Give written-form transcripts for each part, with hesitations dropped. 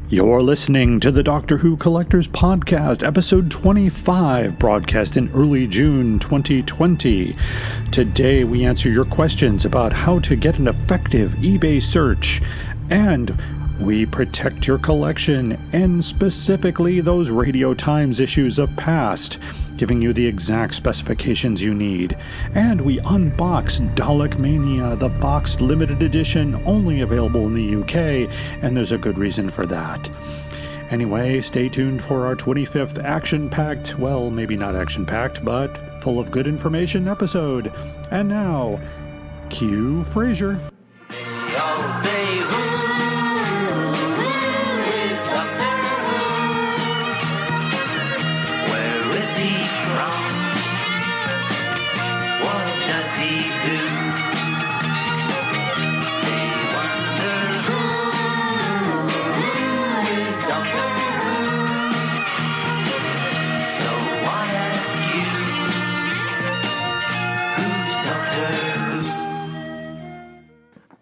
You're listening to the Doctor Who Collectors Podcast, episode 25, broadcast in early June 2020. Today we answer your questions about how to get an effective eBay search, and we protect your collection, and specifically those Radio Times issues of past, giving you the exact specifications you need. And we unbox Dalekmania, the boxed limited edition, only available in the UK, and there's a good reason for that. Anyway, stay tuned for our 25th action-packed, well, maybe not action-packed, but full of good information episode. And now, cue Frasier. They all say, who is Doctor Who? Where is he from? What does he do? They wonder who is Doctor Who? So I ask you, who's Doctor Who?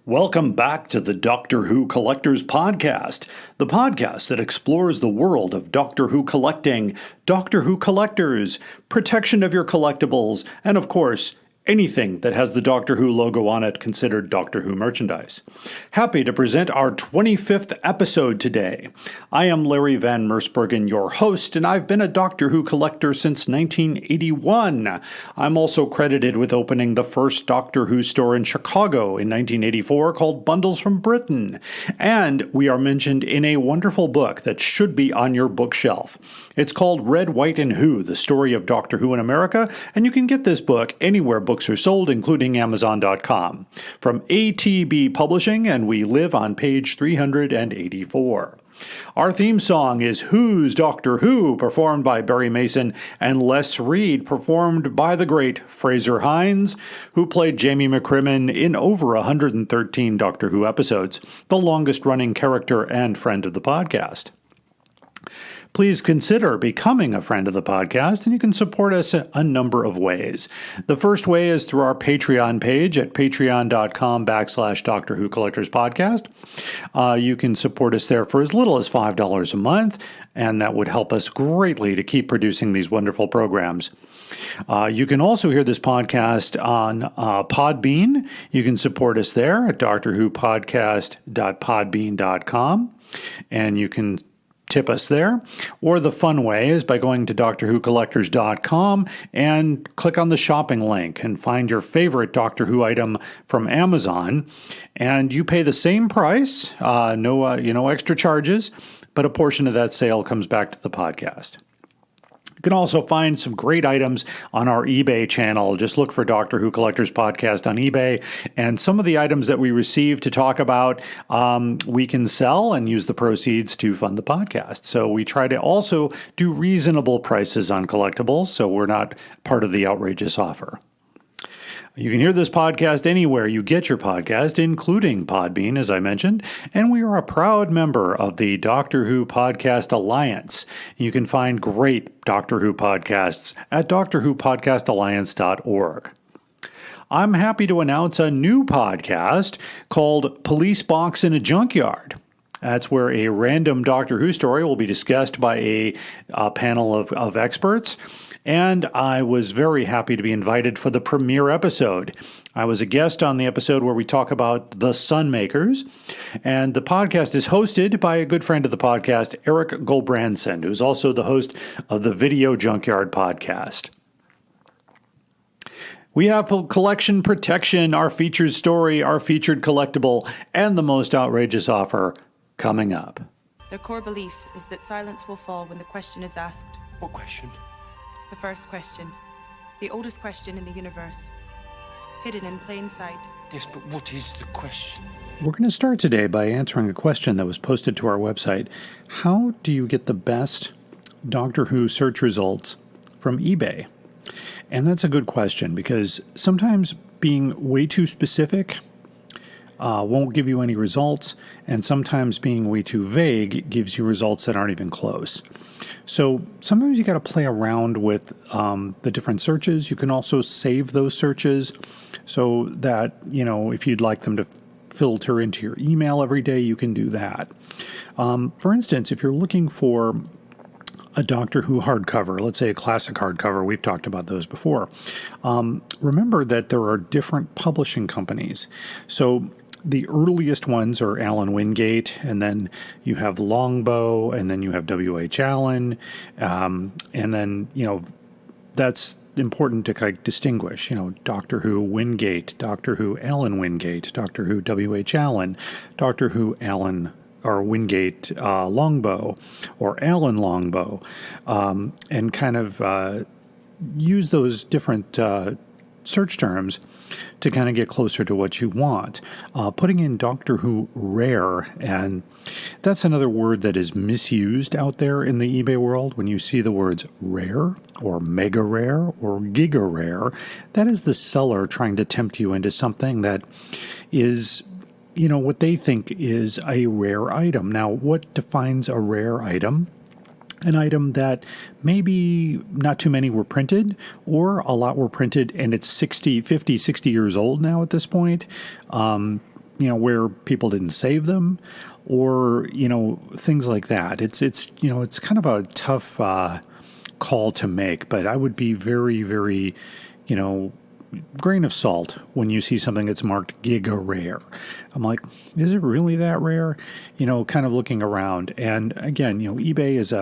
Welcome back to the Doctor Who Collectors Podcast, the podcast that explores the world of Doctor Who collecting, Doctor Who collectors, protection of your collectibles, and of course, anything that has the Doctor Who logo on it considered Doctor Who merchandise. Happy to present our 25th episode today. I am Larry Van Mersbergen, your host, and I've been a Doctor Who collector since 1981. I'm also credited with opening the first Doctor Who store in Chicago in 1984 called Bundles from Britain. And we are mentioned in a wonderful book that should be on your bookshelf. It's called Red, White, and Who, the story of Doctor Who in America, and you can get this book anywhere books are sold, including Amazon.com. From ATB Publishing, and we live on page 384. Our theme song is Who's Doctor Who, performed by Barry Mason, and Les Reed, performed by the great Fraser Hines, who played Jamie McCrimmon in over 113 Doctor Who episodes, the longest-running character and friend of the podcast. Please consider becoming a friend of the podcast, and you can support us a number of ways. The first way is through our Patreon page at patreon.com/Doctor Who Collectors Podcast. You can support us there for as little as $5 a month, and that would help us greatly to keep producing these wonderful programs. You can also hear this podcast on Podbean. You can support us there at drwhopodcast.podbean.com, and you can tip us there. Or the fun way is by going to drwhocollectors.com and click on the shopping link and find your favorite Doctor Who item from Amazon, and you pay the same price, no extra charges, but a portion of that sale comes back to the podcast. You can also find some great items on our eBay channel. Just look for Doctor Who Collectors Podcast on eBay, and some of the items that we receive to talk about, we can sell and use the proceeds to fund the podcast. So we try to also do reasonable prices on collectibles, so we're not part of the outrageous offer. You can hear this podcast anywhere you get your podcast, including Podbean, as I mentioned, and we are a proud member of the Doctor Who Podcast Alliance. You can find great Doctor Who podcasts at drwhopodcastalliance.org. I'm happy to announce a new podcast called Police Box in a Junkyard. That's where a random Doctor Who story will be discussed by a panel of experts. And I was very happy to be invited for the premiere episode. I was a guest on the episode where we talk about the Sunmakers, and the podcast is hosted by a good friend of the podcast, Eric Goldbranson, who's also the host of the Video Junkyard podcast. We have collection protection, our featured story, our featured collectible, and the most outrageous offer coming up. Their core belief is that silence will fall when the question is asked. What question? The first question. The oldest question in the universe. Hidden in plain sight. Yes, but what is the question? We're going to start today by answering a question that was posted to our website. How do you get the best Doctor Who search results from eBay? And that's a good question, because sometimes being way too specific won't give you any results, and sometimes being way too vague gives you results that aren't even close. So sometimes you got to play around with the different searches. You can also save those searches so that, if you'd like them to filter into your email every day, you can do that. For instance, if you're looking for a Doctor Who hardcover, let's say a classic hardcover, we've talked about those before. Remember that there are different publishing companies. So the earliest ones are Allen Wingate, and then you have Longbow, and then you have W.H. Allen, and then, that's important to kind of distinguish, Doctor Who Wingate, Doctor Who Allen Wingate, Doctor Who W.H. Allen, Doctor Who Allen or Wingate Longbow or Allen Longbow, and kind of use those different search terms to kind of get closer to what you want. Putting in Doctor Who Rare, and that's another word that is misused out there in the eBay world. When you see the words rare or mega rare or giga rare, that is the seller trying to tempt you into something that is, what they think is a rare item. Now, what defines a rare item? An item that maybe not too many were printed, or a lot were printed and it's 50, 60 years old now at this point, where people didn't save them, or, things like that. It's kind of a tough call to make, but I would be very, very, grain of salt when you see something that's marked giga rare. I'm like, is it really that rare? Kind of looking around. And again, eBay is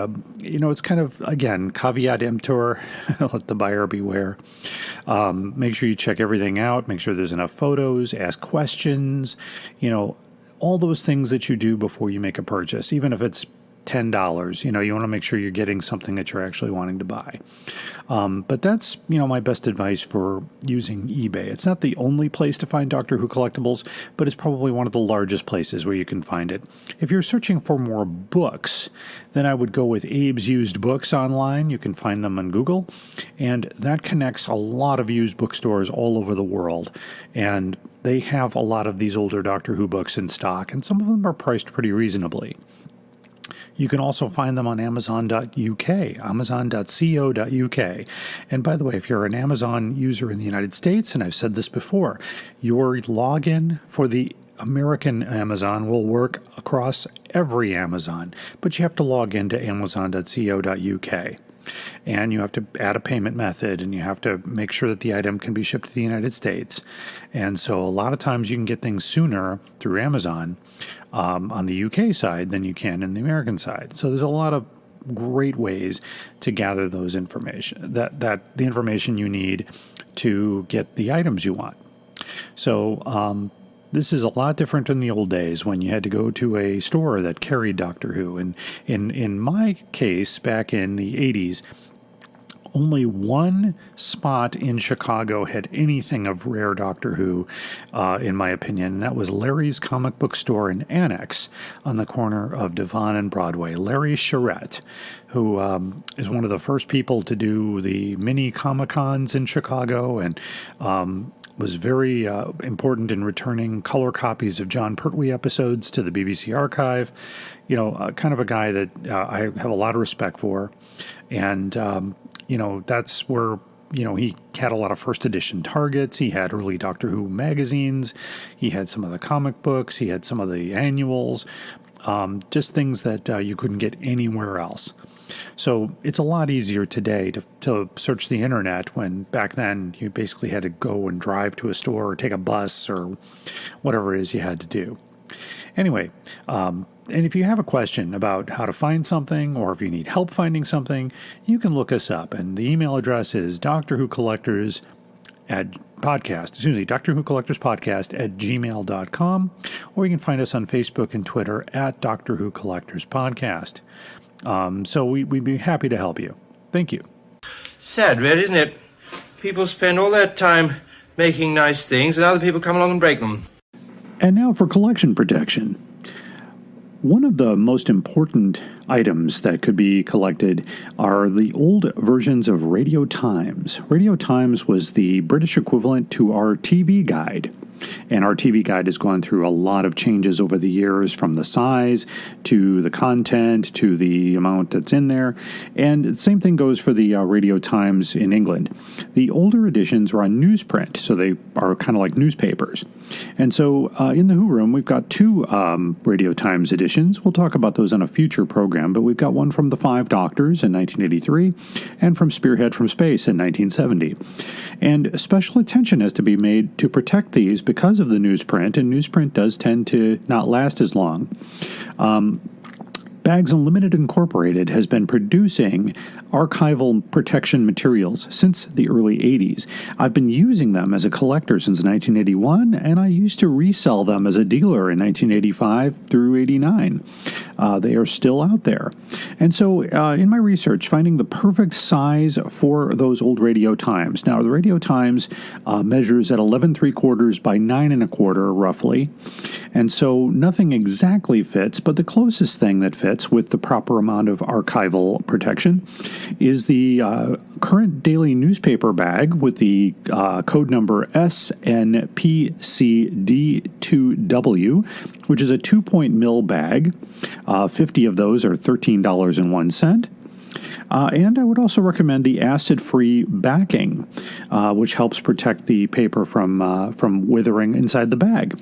it's kind of, again, caveat emptor, let the buyer beware. Make sure you check everything out, make sure there's enough photos, ask questions, all those things that you do before you make a purchase, even if it's $10, you want to make sure you're getting something that you're actually wanting to buy. But that's, my best advice for using eBay. It's not the only place to find Doctor Who collectibles, but it's probably one of the largest places where you can find it. If you're searching for more books, then I would go with Abe's Used Books online. You can find them on Google, and that connects a lot of used bookstores all over the world. And they have a lot of these older Doctor Who books in stock, and some of them are priced pretty reasonably. You can also find them on Amazon.uk, Amazon.co.uk. And by the way, if you're an Amazon user in the United States, and I've said this before, your login for the American Amazon will work across every Amazon, but you have to log into Amazon.co.uk. And you have to add a payment method, and you have to make sure that the item can be shipped to the United States. And so a lot of times you can get things sooner through Amazon on the UK side than you can in the American side. So there's a lot of great ways to gather those information, that the information you need to get the items you want. So this is a lot different in the old days when you had to go to a store that carried Doctor Who. And in my case, back in the 80s, only one spot in Chicago had anything of rare Doctor Who, in my opinion, and that was Larry's Comic Book Store in Annex on the corner of Devon and Broadway. Larry Charette, who is one of the first people to do the mini Comic-Cons in Chicago, and was very important in returning color copies of John Pertwee episodes to the BBC archive. Kind of a guy that I have a lot of respect for. And, that's where, he had a lot of first edition targets. He had early Doctor Who magazines. He had some of the comic books. He had some of the annuals. Just things that you couldn't get anywhere else. So it's a lot easier today to search the internet, when back then you basically had to go and drive to a store or take a bus or whatever it is you had to do. Anyway, and if you have a question about how to find something, or if you need help finding something, you can look us up. And the email address is drwhocollectorspodcast at gmail.com, or you can find us on Facebook and Twitter at Doctor Who Collectors Podcast. So we'd be happy to help you. Thank you. Sad, really, isn't it? People spend all their time making nice things, and other people come along and break them. And now for collection protection. One of the most important items that could be collected are the old versions of Radio Times. Radio Times was the British equivalent to our TV guide. And our TV guide has gone through a lot of changes over the years, from the size to the content to the amount that's in there. And the same thing goes for the Radio Times in England. The older editions are on newsprint, so they are kind of like newspapers. And so in the Who Room, we've got two Radio Times editions. We'll talk about those on a future program, but we've got one from The Five Doctors in 1983 and from Spearhead from Space in 1970. And special attention has to be made to protect these because of the newsprint, and newsprint does tend to not last as long. Bags Unlimited Incorporated has been producing archival protection materials since the early 80s. I've been using them as a collector since 1981, and I used to resell them as a dealer in 1985 through 89. They are still out there. And so in my research, finding the perfect size for those old Radio Times. Now, the Radio Times measures at 11 3/4 by 9 1/4 roughly. And so nothing exactly fits, but the closest thing that fits with the proper amount of archival protection is the current daily newspaper bag with the code number SNPCD2W, which is a 2-point mill bag. 50 of those are $13.01. And I would also recommend the acid-free backing, which helps protect the paper from withering inside the bag.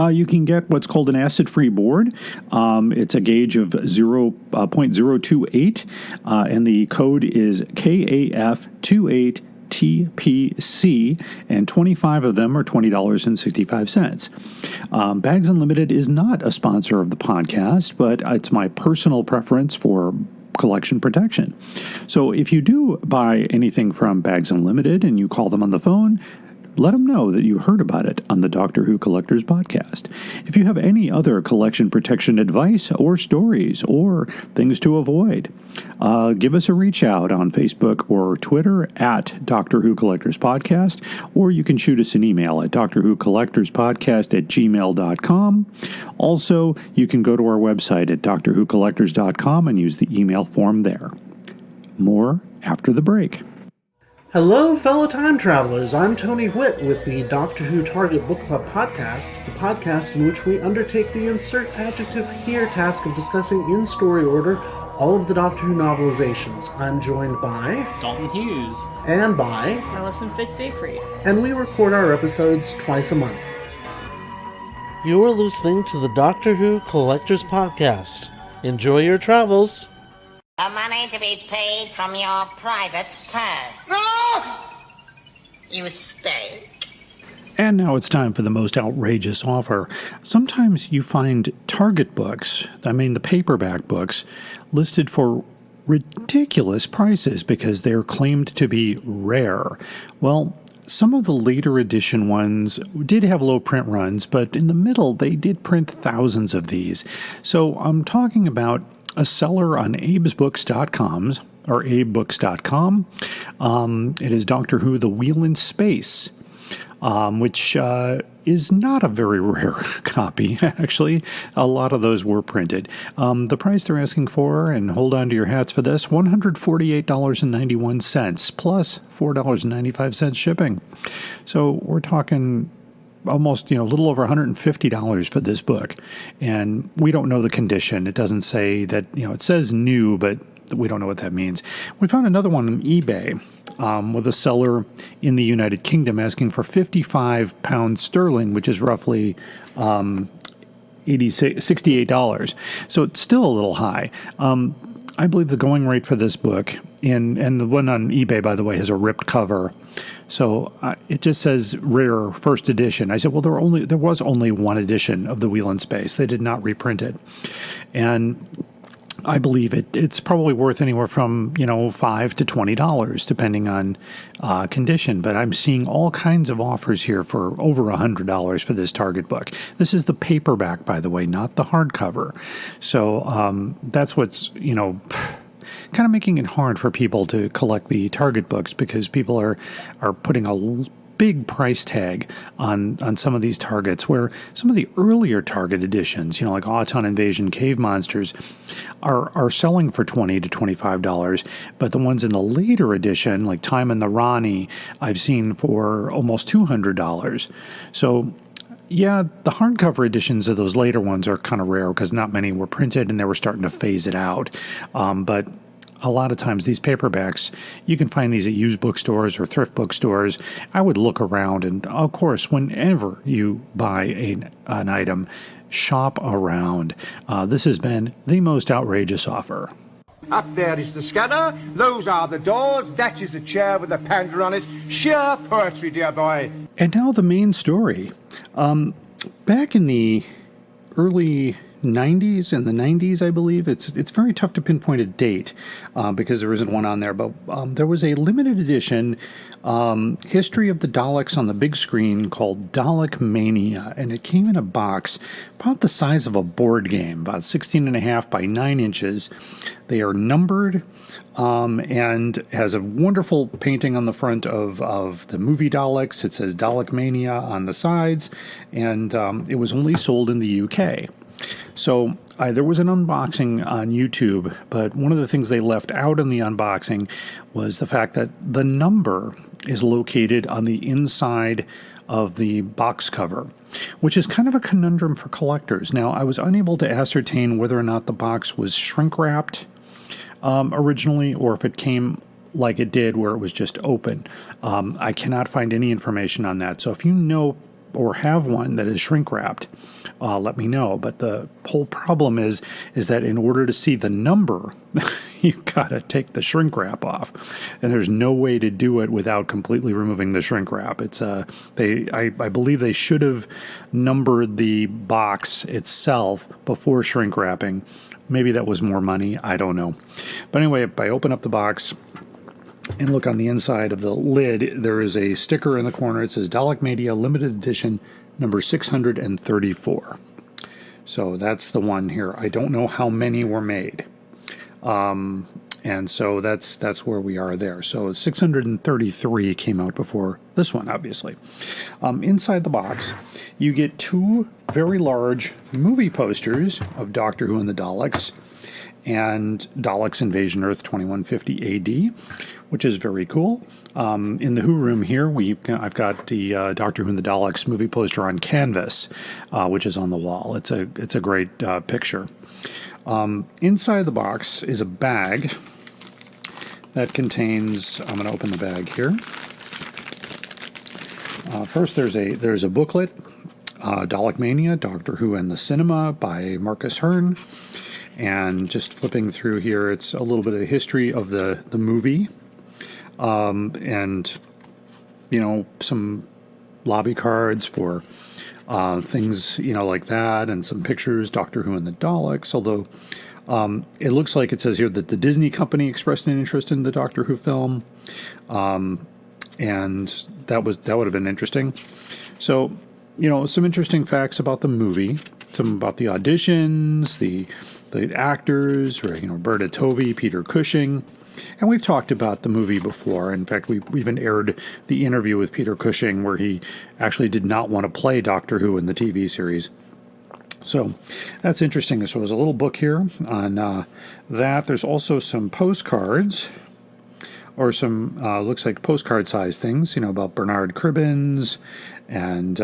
You can get what's called an acid-free board. It's a gauge of 0.028, and the code is KAF28TPC, and 25 of them are $20.65. Bags Unlimited is not a sponsor of the podcast, but it's my personal preference for collection protection. So if you do buy anything from Bags Unlimited and you call them on the phone, let them know that you heard about it on the Doctor Who Collectors Podcast. If you have any other collection protection advice or stories or things to avoid, give us a reach out on Facebook or Twitter at Doctor Who Collectors Podcast, or you can shoot us an email at drwhocollectorspodcast@gmail.com. Also, you can go to our website at drwhocollectors.com and use the email form there. More after the break. Hello, fellow time travelers. I'm Tony Witt with the Doctor Who Target Book Club podcast, the podcast in which we undertake the insert adjective here task of discussing in story order all of the Doctor Who novelizations. I'm joined by Dalton Hughes and by Alison Fitz-Seyfried. and we record our episodes twice a month. You are listening to the Doctor Who Collectors Podcast. Enjoy your travels. The money to be paid from your private purse. You spank. And now it's time for the most outrageous offer. Sometimes you find Target books, the paperback books, listed for ridiculous prices because they're claimed to be rare. Well, some of the later edition ones did have low print runs, but in the middle they did print thousands of these. So I'm talking about a seller on abesbooks.com or abebooks.com. It is Doctor Who The Wheel in Space, which is not a very rare copy, actually. A lot of those were printed. The price they're asking for, and hold on to your hats for this, $148.91 plus $4.95 shipping. So we're talking almost, a little over $150 for this book. And we don't know the condition. It doesn't say that, it says new, but we don't know what that means. We found another one on eBay with a seller in the United Kingdom asking for £55 sterling, which is roughly $68. So it's still a little high. I believe the going rate for this book, and the one on eBay, by the way, has a ripped cover. So it just says rare first edition. I said, well, there was only one edition of The Wheel in Space. They did not reprint it. And I believe it's probably worth anywhere from, $5 to $20, depending on condition. But I'm seeing all kinds of offers here for over $100 for this Target book. This is the paperback, by the way, not the hardcover. So that's what's, kind of making it hard for people to collect the Target books, because people are putting a big price tag on some of these Targets, where some of the earlier Target editions, like Auton Invasion Cave Monsters, are selling for $20 to $25, but the ones in the later edition, like Time and the Ronnie, I've seen for almost $200. So yeah, the hardcover editions of those later ones are kind of rare because not many were printed and they were starting to phase it out. But a lot of times these paperbacks, you can find these at used bookstores or thrift bookstores. I would look around, and of course, whenever you buy an item, shop around. This has been the most outrageous offer. Up there is the scanner, those are the doors, that is a chair with a panda on it. Sheer poetry, dear boy. And now the main story. Back in the early 90s and the 90s, I believe. It's very tough to pinpoint a date because there isn't one on there. But there was a limited edition history of the Daleks on the big screen called Dalekmania, and it came in a box about the size of a board game, about 16.5 by 9 inches. They are numbered and has a wonderful painting on the front of the movie Daleks. It says Dalekmania on the sides, and it was only sold in the UK. So there was an unboxing on YouTube, but one of the things they left out in the unboxing was the fact that the number is located on the inside of the box cover, which is kind of a conundrum for collectors. Now, I was unable to ascertain whether or not the box was shrink-wrapped originally, or if it came like it did where it was just open. I cannot find any information on that. So if you know or have one that is shrink-wrapped, let me know. But the whole problem is that in order to see the number, you've got to take the shrink wrap off, and there's no way to do it without completely removing the shrink wrap. It's I believe they should have numbered the box itself before shrink wrapping. Maybe that was more money. I don't know. But anyway, if I open up the box and look on the inside of the lid, there is a sticker in the corner. It says Dalekmania Limited Edition number 634. So that's the one here. I don't know how many were made. And so that's where we are there. So 633 came out before this one, obviously. Inside the box, you get two very large movie posters of Doctor Who and the Daleks and Daleks Invasion Earth 2150 AD, which is very cool. In the Who room here, I've got the Doctor Who and the Daleks movie poster on canvas, which is on the wall. It's a great picture. Inside the box is a bag that contains. I'm going to open the bag here. First, there's a booklet, Dalekmania, Doctor Who and the Cinema by Marcus Hearn. And just flipping through here, it's a little bit of history of the movie. And, some lobby cards for things, like that, and some pictures, Doctor Who and the Daleks, although it looks like it says here that the Disney company expressed an interest in the Doctor Who film, and that would have been interesting. So, some interesting facts about the movie, some about the auditions, the actors, Roberta Tovey, Peter Cushing. And we've talked about the movie before. In fact, we even aired the interview with Peter Cushing where he actually did not want to play Doctor Who in the TV series. So that's interesting. So there's a little book here on that. There's also some postcards, or some, looks like postcard-sized things, about Bernard Cribbins and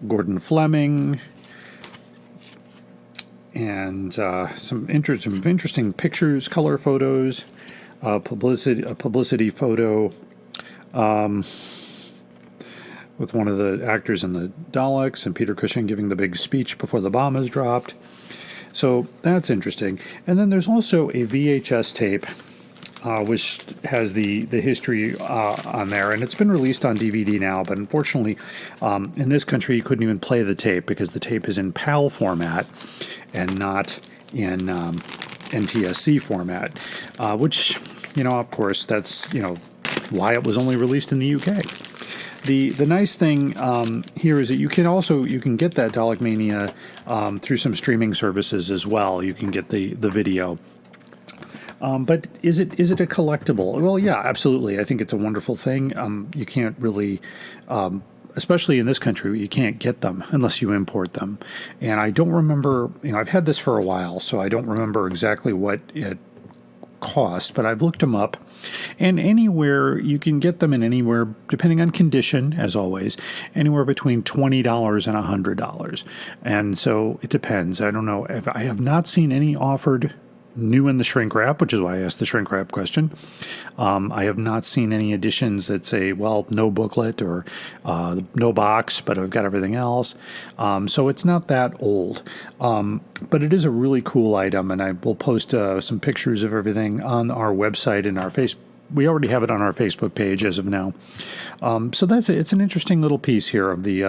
Gordon Fleming. And some interesting pictures, color photos, a publicity photo with one of the actors in the Daleks and Peter Cushing giving the big speech before the bomb is dropped. So that's interesting. And then there's also a VHS tape, which has the history on there, and it's been released on DVD now, but unfortunately in this country you couldn't even play the tape because the tape is in PAL format and not in NTSC format, which, of course, that's, why it was only released in the UK. The nice thing here is that you can get that Dalekmania through some streaming services as well. You can get the video. But is it a collectible? Well, yeah, absolutely. I think it's a wonderful thing. You can't really, especially in this country, you can't get them unless you import them. And I don't remember, I've had this for a while, so I don't remember exactly what it cost, but I've looked them up. And anywhere, you can get them in anywhere, depending on condition, as always, anywhere between $20 and $100. And so it depends. I don't know. I have not seen any offered new in the shrink wrap, which is why I asked the shrink wrap question. I have not seen any editions that say, well, no booklet or no box, but I've got everything else. So it's not that old. But it is a really cool item, and I will post some pictures of everything on our website and our Facebook. We already have it on our Facebook page as of now. So it's an interesting little piece here of the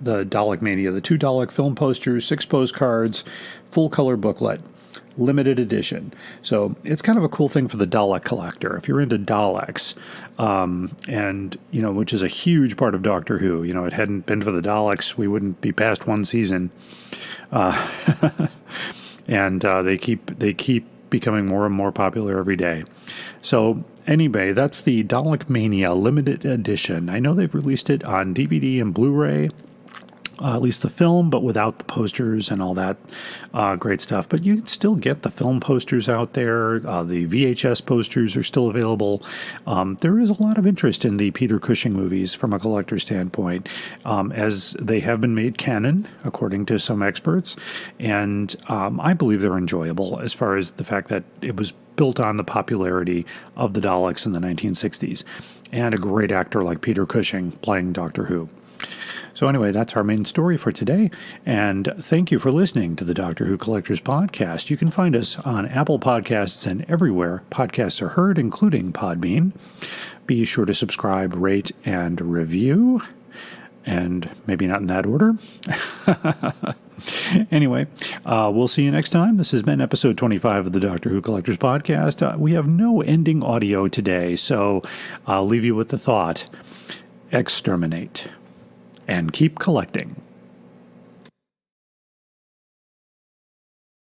Dalekmania, the 2 Dalek film posters, 6 postcards, full color booklet. Limited edition. So it's kind of a cool thing for the Dalek collector. If you're into Daleks, and, which is a huge part of Doctor Who, it hadn't been for the Daleks, we wouldn't be past one season. And they keep becoming more and more popular every day. So anyway, that's the Dalekmania limited edition. I know they've released it on DVD and Blu-ray. At least the film, but without the posters and all that great stuff. But you can still get the film posters out there. The VHS posters are still available. There is a lot of interest in the Peter Cushing movies from a collector standpoint, as they have been made canon, according to some experts. And I believe they're enjoyable as far as the fact that it was built on the popularity of the Daleks in the 1960s. And a great actor like Peter Cushing playing Doctor Who. So anyway, that's our main story for today, and thank you for listening to the Doctor Who Collectors Podcast. You can find us on Apple Podcasts and everywhere podcasts are heard, including Podbean. Be sure to subscribe, rate, and review, and maybe not in that order. Anyway, we'll see you next time. This has been episode 25 of the Doctor Who Collectors Podcast. We have no ending audio today, so I'll leave you with the thought, exterminate. And keep collecting.